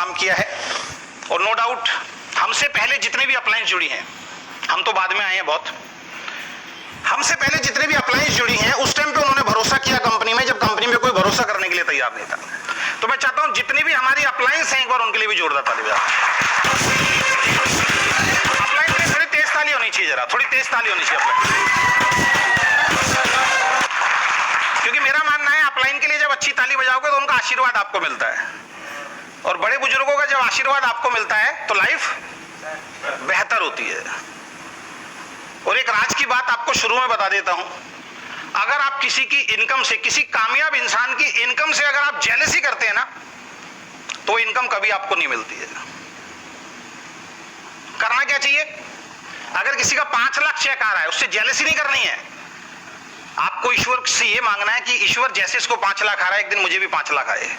काम किया है और नो डाउट हमसे पहले जितने भी अपलायंस जुड़ी हैं, हम तो बाद में आए हैं बहुत, हमसे पहले जितने भी अपलायंस जुड़ी हैं उस टाइम पे उन्होंने भरोसा किया कंपनी में, जब कंपनी में कोई भरोसा करने के लिए तैयार नहीं था। तो मैं चाहता हूं जितनी भी हमारी अपलायंस हैं एक बार उनके लिए भी जोरदार ताली बजाओ। अपलायंस में थोड़ी तेज ताली होनी चाहिए, जरा थोड़ी तेज ताली होनी चाहिए अपलायंस, क्योंकि मेरा मानना है अपलाइन के लिए जब अच्छी ताली बजाओगे तो उनका आशीर्वाद आपको मिलता है, और बड़े बुजुर्गों का जब आशीर्वाद आपको मिलता है तो लाइफ बेहतर होती है। और एक राज की बात आपको शुरू में बता देता हूं, अगर आप किसी की इनकम से, किसी कामयाब इंसान की इनकम से अगर आप जेलसी करते हैं ना, तो इनकम कभी आपको नहीं मिलती है। करना क्या चाहिए? अगर किसी का 5 लाख चेक आ रहा है, उससे जेलसी नहीं करनी है, आपको ईश्वर से ये मांगना है कि ईश्वर जैसे इसको 5 लाख आ रहा है, एक दिन मुझे भी 5 लाख आए।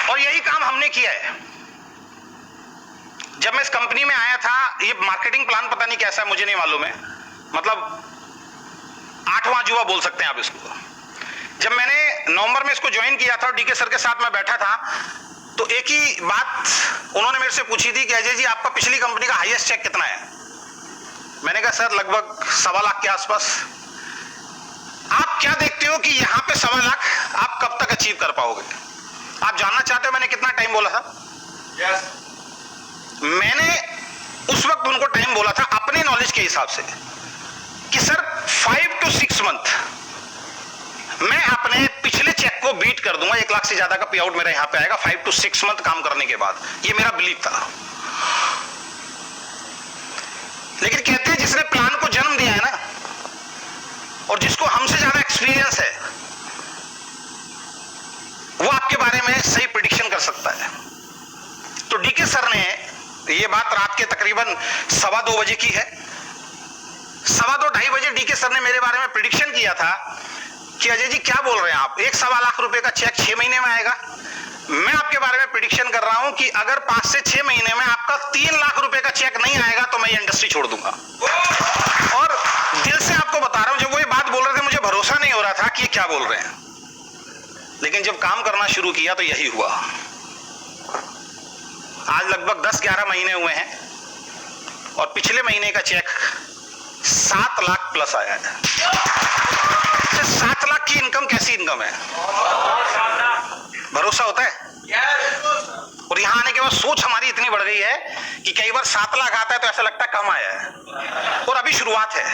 और यही काम हमने किया है। जब मैं इस कंपनी में आया था, ये मार्केटिंग प्लान पता नहीं कैसा है, मुझे नहीं मालूम है, मतलब 8वां जुआ बोल सकते हैं आप इसको। जब मैंने नवंबर में इसको ज्वाइन किया था और डीके सर के साथ मैं बैठा था, तो एक ही बात उन्होंने मेरे से पूछी थी कि अजय जी आपका पिछली कंपनी का हाईएस्ट चेक कितना है? मैंने कहा सर लगभग 1.25 लाख के आसपास। आप क्या देखते हो कि यहां पे 1.25 लाख आप कब तक अचीव कर पाओगे? आप जानना चाहते हो मैंने कितना टाइम बोला था? yes. मैंने उस वक्त उनको टाइम बोला था अपने नॉलेज के हिसाब से कि सर 5 to 6 मंथ मैं अपने पिछले चेक को बीट कर दूंगा, 1 लाख से ज्यादा का पे आउट मेरा यहां पे आएगा 5 to 6 मंथ काम करने के बाद। ये मेरा बिलीफ था। लेकिन कहते हैं जिसने प्लान को जन्म दिया है ना, और जिसको हमसे ज्यादा एक्सपीरियंस है, वो आपके बारे में सही प्रेडिक्शन कर सकता है। तो डीके सर ने, ये बात रात के तकरीबन 2:15 बजे की है, 2:15-2:30 बजे डीके सर ने मेरे बारे में प्रेडिक्शन किया था कि अजय जी क्या बोल रहे हैं आप, 1.25 लाख रुपए का चेक 6 महीने में आएगा। मैं आपके बारे में प्रेडिक्शन कर रहा हूं कि अगर 5 से 6 महीने में आपका 3 लाख रुपए का चेक नहीं आएगा तो मैं ये इंडस्ट्री छोड़ दूंगा। और दिल से आपको बता रहा हूं, जब वो ये बात बोल रहे थे मुझे भरोसा नहीं हो रहा था कि ये क्या बोल रहे हैं, लेकिन जब काम करना शुरू किया तो यही हुआ। आज लगभग 10-11 महीने हुए हैं और पिछले महीने का चेक 7 लाख प्लस आया है। 7 लाख की इनकम कैसी इनकम है? भरोसा होता है? और यहां आने के बाद सोच हमारी इतनी बढ़ गई है कि कई बार 7 लाख आता है तो ऐसा लगता है कम आया है, और अभी शुरुआत है।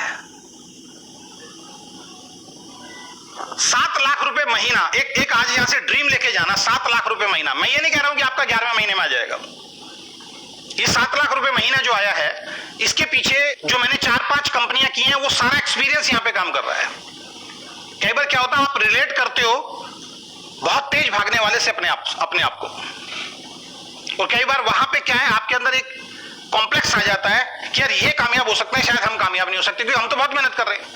7 लाख रुपए महीना, एक आज यहां से ड्रीम लेके जाना, 7 लाख रुपए महीना। मैं ये नहीं कह रहा हूं कि आपका 11वें महीने में आ जाएगा। ये 7 लाख रुपए महीना जो आया है, इसके पीछे जो मैंने 4-5 कंपनियां की हैं, वो सारा एक्सपीरियंस यहां पे काम कर रहा है। कई बार क्या होता है, आप रिलेट करते हो बहुत तेज भागने वाले से अपने आप को, और कई बार वहां पे क्या है, आपके अंदर एक कॉम्प्लेक्स आ जाता है कि यार ये कामयाब हो सकते हैं, शायद हम कामयाब नहीं हो सकते, क्योंकि हम तो बहुत मेहनत कर रहे हैं।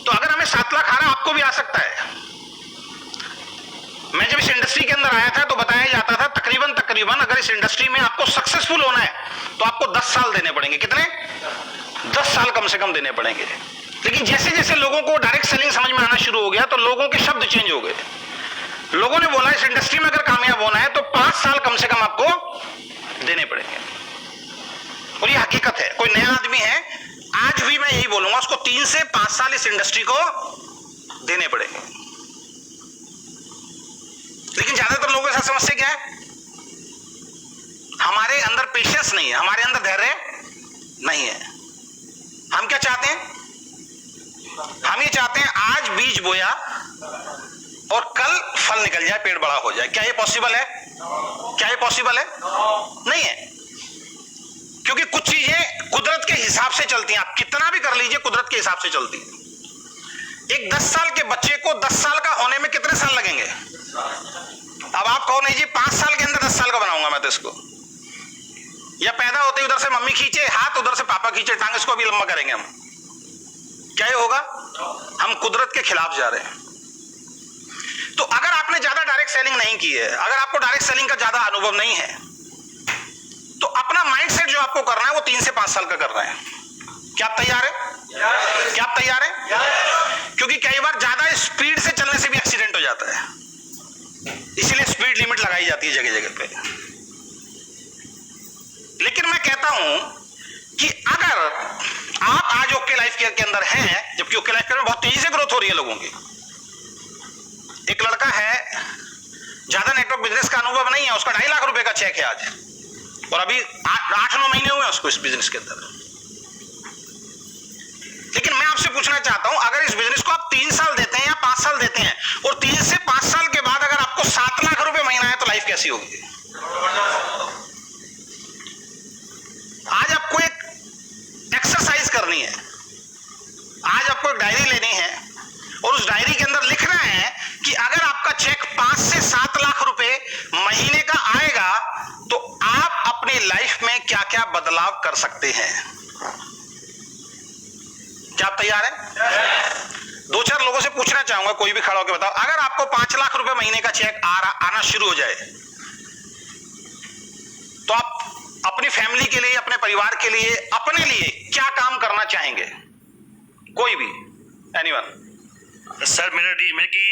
तो अगर हमें 7 लाख आ रहा, आपको भी आ सकता है। मैं जब इस इंडस्ट्री के अंदर आया था तो बताया जाता था तकरीबन अगर इस इंडस्ट्री में आपको सक्सेसफुल होना है तो आपको 10 साल देने पड़ेंगे। कितने? 10 साल कम से कम देने पड़ेंगे। लेकिन जैसे जैसे लोगों को डायरेक्ट सेलिंग समझ में आना शुरू हो गया तो लोगों के शब्द चेंज हो गए। लोगों ने बोला इस इंडस्ट्री में अगर कामयाब होना है तो 5 साल कम से कम आपको देने पड़ेंगे, और ये हकीकत है। कोई नया आदमी है, आज भी मैं यही बोलूंगा, उसको 3 से 5 साल इस इंडस्ट्री को देने पड़ेंगे। लेकिन ज्यादातर लोगों के साथ समस्या क्या है, हमारे अंदर पेशेंस नहीं है, हमारे अंदर धैर्य नहीं है। हम क्या चाहते हैं? हम ये चाहते हैं आज बीज बोया और कल फल निकल जाए, पेड़ बड़ा हो जाए। क्या ये पॉसिबल है? क्या ये पॉसिबल है? नहीं है, क्योंकि कुछ चीजें कुदरत के हिसाब से चलती हैं। आप कितना भी कर लीजिए, कुदरत के हिसाब से चलती है। एक 10 साल के बच्चे को 10 साल का होने में कितने साल लगेंगे? अब आप कहो नहीं जी 5 साल के अंदर 10 साल का बनाऊंगा मैं तो इसको, या पैदा होते उधर से मम्मी खींचे हाथ, उधर से पापा खींचे टांग, इसको अभी लंबा करेंगे हम। क्या ये होगा? हम कुदरत के खिलाफ जा रहे हैं। तो अगर आपने ज्यादा डायरेक्ट सेलिंग नहीं की है, अगर आपको डायरेक्ट सेलिंग का ज्यादा अनुभव नहीं है, तो अपना माइंडसेट जो आपको करना है वो 3 से 5 साल का करना है। क्या आप तैयार है? क्या आप तैयार हैं? क्योंकि कई बार ज्यादा स्पीड से चलने से भी एक्सीडेंट हो जाता है, इसीलिए स्पीड लिमिट लगाई जाती है जगह जगह पे। लेकिन मैं कहता हूं कि अगर आप आज ओके लाइफ केयर के अंदर हैं, जबकि ओके लाइफ केयर में बहुत तेजी से ग्रोथ हो रही है लोगों की। एक लड़का है, ज्यादा नेटवर्क बिजनेस का अनुभव नहीं है, उसका 2.5 लाख रुपए का चेक है आज, और अभी 8-9 महीने हुए उसको इस बिजनेस के अंदर। लेकिन मैं आपसे पूछना चाहता हूं, अगर इस बिजनेस को आप 3 साल देते हैं या 5 साल देते हैं, और 3 से 5 साल के बाद अगर आपको 7 लाख रुपए महीना है, तो लाइफ कैसी होगी? आज आपको एक एक्सरसाइज करनी है, आज आपको एक डायरी लेनी है, और उस डायरी के अंदर लिखना है कि अगर आपका चेक 5 से 7 लाख रुपए महीने का आएगा, तो आप अपनी लाइफ में क्या क्या बदलाव कर सकते हैं। क्या आप तैयार हैं? 2-4 लोगों से पूछना चाहूंगा, कोई भी खड़ा होकर बताओ, अगर आपको 5 लाख रुपए महीने का चेक आना शुरू हो जाए, तो आप अपनी फैमिली के लिए, अपने परिवार के लिए, अपने लिए क्या काम करना चाहेंगे? कोई भी, एनीवन? सर मेरा ड्रीम है कि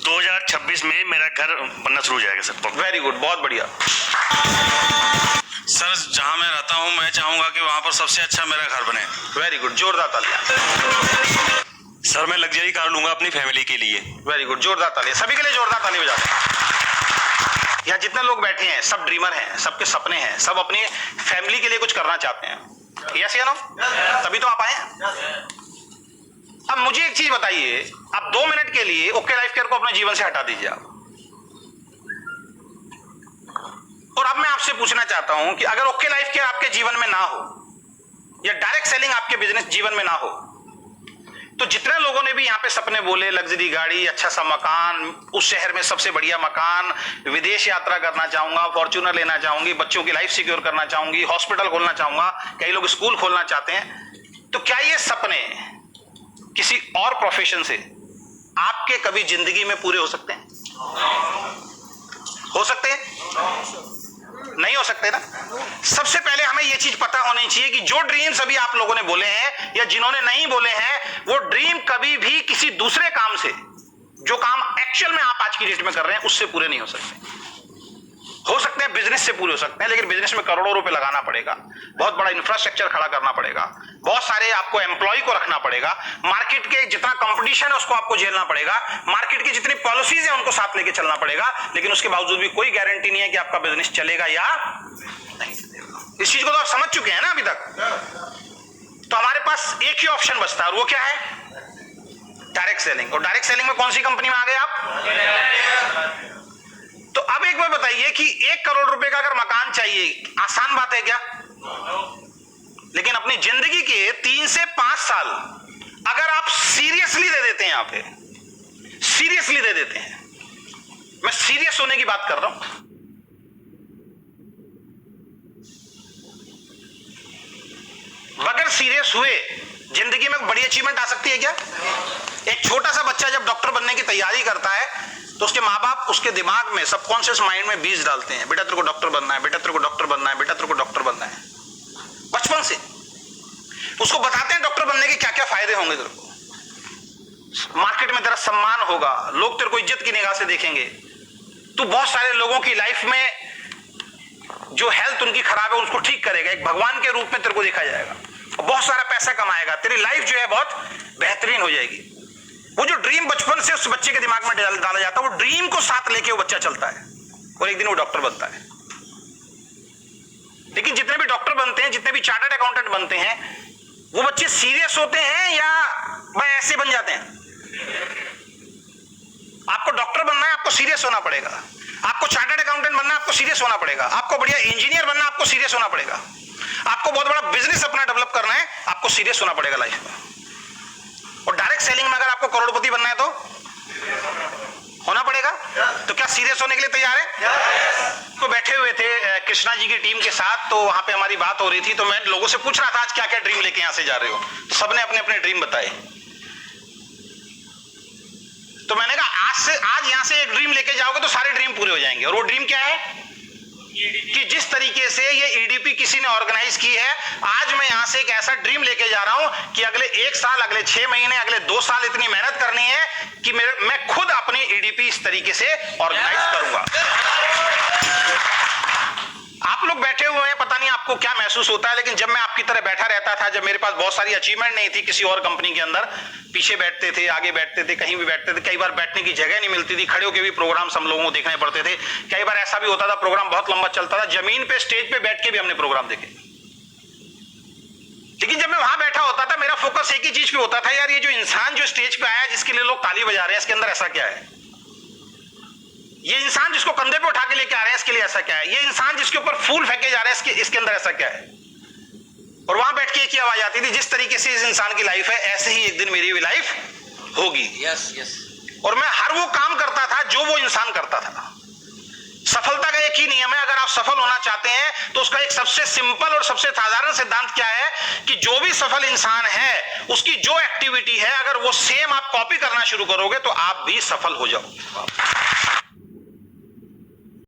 2026 में मेरा घर बनना शुरू हो जाएगा सर। वेरी गुड, बहुत बढ़िया। सर जहां मैं रहता हूं, मैं चाहूंगा कि वहां पर सबसे अच्छा मेरा घर बने। वेरी गुड, जोरदार तालियां। सर मैं लग्जरी कार लूंगा अपनी फैमिली के लिए। वेरी गुड, जोरदार तालियां। सभी के लिए जोरदार ताली बजाते हैं। यहाँ जितने लोग बैठे हैं सब ड्रीमर हैं, सबके सपने हैं, सब अपनी फैमिली के लिए कुछ करना चाहते हैं। यस या नो? तभी तो आप आए हैं। अब मुझे एक चीज बताइए, आप 2 मिनट के लिए ओके लाइफ केयर को अपने जीवन से हटा दीजिए आप, और अब मैं आपसे पूछना चाहता हूं कि अगर ओके लाइफ केयर आपके जीवन में ना हो, या डायरेक्ट सेलिंग आपके बिजनेस जीवन में ना हो, तो जितने लोगों ने भी यहां पे सपने बोले, लग्जरी गाड़ी, अच्छा सा मकान, उस शहर में सबसे बढ़िया मकान, विदेश यात्रा करना चाहूंगा, फॉर्च्यूनर लेना चाहूंगी, बच्चों की लाइफ सिक्योर करना चाहूंगी, हॉस्पिटल खोलना चाहूंगा, कई लोग स्कूल खोलना चाहते हैं, तो क्या ये सपने किसी और प्रोफेशन से आपके कभी जिंदगी में पूरे हो सकते हैं? हो सकते हैं? नहीं हो सकते ना। सबसे पहले हमें यह चीज पता होनी चाहिए कि जो ड्रीम्स अभी आप लोगों ने बोले हैं, या जिन्होंने नहीं बोले हैं, वो ड्रीम कभी भी किसी दूसरे काम से, जो काम एक्चुअल में आप आज की डेट में कर रहे हैं, उससे पूरे नहीं हो सकते। हो सकते हैं बिजनेस से पूरे हो सकते हैं, लेकिन बिजनेस में करोड़ों रुपए लगाना पड़ेगा, बहुत बड़ा इंफ्रास्ट्रक्चर खड़ा करना पड़ेगा, बहुत सारे आपको एम्प्लॉय को रखना पड़ेगा, मार्केट के जितना कंपटीशन है उसको आपको झेलना पड़ेगा, मार्केट की जितनी पॉलिसीज है उनको साथ लेके चलना पड़ेगा। लेकिन उसके बावजूद भी कोई गारंटी नहीं है कि आपका बिजनेस चलेगा या नहीं। इस चीज को तो आप समझ चुके हैं ना अभी तक। तो हमारे पास एक ही ऑप्शन बचता है, और वो क्या है? Direct selling. और डायरेक्ट सेलिंग में कौन सी कंपनी में आ गए आप? तो अब एक बार बताइए कि 1 करोड़ रुपए का अगर मकान चाहिए, आसान बात है क्या? लेकिन अपनी जिंदगी के 3 से 5 साल अगर आप सीरियसली दे देते हैं, यहां पे सीरियसली दे देते हैं, मैं सीरियस होने की बात कर रहा हूं, बगैर सीरियस हुए जिंदगी में बड़ी अचीवमेंट आ सकती है क्या? एक छोटा सा बच्चा जब डॉक्टर बनने की तैयारी करता है, तो उसके माँ बाप उसके दिमाग में, सबकॉन्शियस माइंड में बीज डालते हैं, बेटा तेरे को डॉक्टर बनना है, बेटा तेरे को डॉक्टर बनना है, बेटा तेरे को डॉक्टर बनना है। बचपन से उसको बताते हैं डॉक्टर बनने के क्या क्या फायदे होंगे तेरे को, मार्केट में तेरा सम्मान होगा, लोग तेरे को इज्जत की निगाह से देखेंगे, तू बहुत सारे लोगों की लाइफ में जो हेल्थ उनकी खराब है उसको ठीक करेगा, एक भगवान के रूप में तेरे को देखा जाएगा, और बहुत सारा पैसा कमाएगा, तेरी लाइफ जो है बहुत बेहतरीन हो जाएगी। वो जो ड्रीम बचपन से उस बच्चे के दिमाग में डाला जाता है, वो ड्रीम को साथ लेके वो बच्चा चलता है, और एक दिन वो डॉक्टर बनता है। लेकिन जितने भी डॉक्टर बनते हैं, जितने भी चार्टर्ड अकाउंटेंट बनते हैं, वो बच्चे सीरियस होते हैं या भाई ऐसे बन जाते हैं? आपको डॉक्टर बनना है, आपको सीरियस होना पड़ेगा। आपको चार्टर्ड अकाउंटेंट बनना है, आपको सीरियस होना पड़ेगा। आपको बढ़िया इंजीनियर बनना है, आपको सीरियस होना पड़ेगा। आपको बहुत बड़ा बिजनेस अपना डेवलप करना है, आपको सीरियस होना पड़ेगा लाइफ में। और डायरेक्ट सेलिंग में अगर आपको करोड़पति बनना है तो होना पड़ेगा। तो क्या सीरियस होने के लिए तैयार है? तो बैठे हुए थे कृष्णा जी की टीम के साथ, तो वहां पे हमारी बात हो रही थी, तो मैं लोगों से पूछ रहा था आज क्या क्या ड्रीम लेके यहां से जा रहे हो। सबने अपने अपने ड्रीम बताए। तो मैंने कहा आज यहां से एक ड्रीम लेके जाओगे तो सारे ड्रीम पूरे हो जाएंगे। और वो ड्रीम क्या है? कि जिस तरीके से ये ईडीपी किसी ने ऑर्गेनाइज की है। आज मैं यहां से एक ऐसा ड्रीम लेके जा रहा हूं कि अगले 1 साल, अगले 6 महीने, अगले 2 साल इतनी मेहनत करनी है कि मैं खुद अपनी ईडीपी इस तरीके से ऑर्गेनाइज करूंगा। आप लोग बैठे हुए हैं, पता नहीं आपको क्या महसूस होता है, लेकिन जब मैं आपकी तरह बैठा रहता था, जब मेरे पास बहुत सारी अचीवमेंट नहीं थी किसी और कंपनी के अंदर, पीछे बैठते थे, आगे बैठते थे, कहीं भी बैठते थे, कई बार बैठने की जगह नहीं मिलती थी, खड़े होकर भी प्रोग्राम हम लोगों को देखने पड़ते थे। कई बार ऐसा भी होता था प्रोग्राम बहुत लंबा चलता था, जमीन पे स्टेज पे बैठ के भी हमने प्रोग्राम देखे। लेकिन जब मैं वहां बैठा होता था, मेरा फोकस एक ही चीज पे होता था, यार ये जो इंसान जो स्टेज पे आया, जिसके लिए लोग ताली बजा रहे हैं, इसके अंदर ऐसा क्या है? ये इंसान जिसको कंधे पे उठा के लेके आ रहे हैं, इसके लिए ऐसा क्या है? ये इंसान जिसके ऊपर फूल फेंके जा रहे हैं, इसके अंदर ऐसा क्या है? और वहां बैठ के एक ही आवाज आती थी, जिस तरीके से इस इंसान की लाइफ है, ऐसे ही एक दिन मेरी भी लाइफ होगी। Yes yes. और मैं हर वो काम करता था जो वो इंसान करता था। सफलता का एक ही नियम है, अगर आप सफल होना चाहते हैं तो उसका एक सबसे सिंपल और सबसे साधारण सिद्धांत क्या है कि जो भी सफल इंसान है, उसकी जो एक्टिविटी है, अगर वो सेम आप कॉपी करना शुरू करोगे तो आप भी सफल हो जाओगे।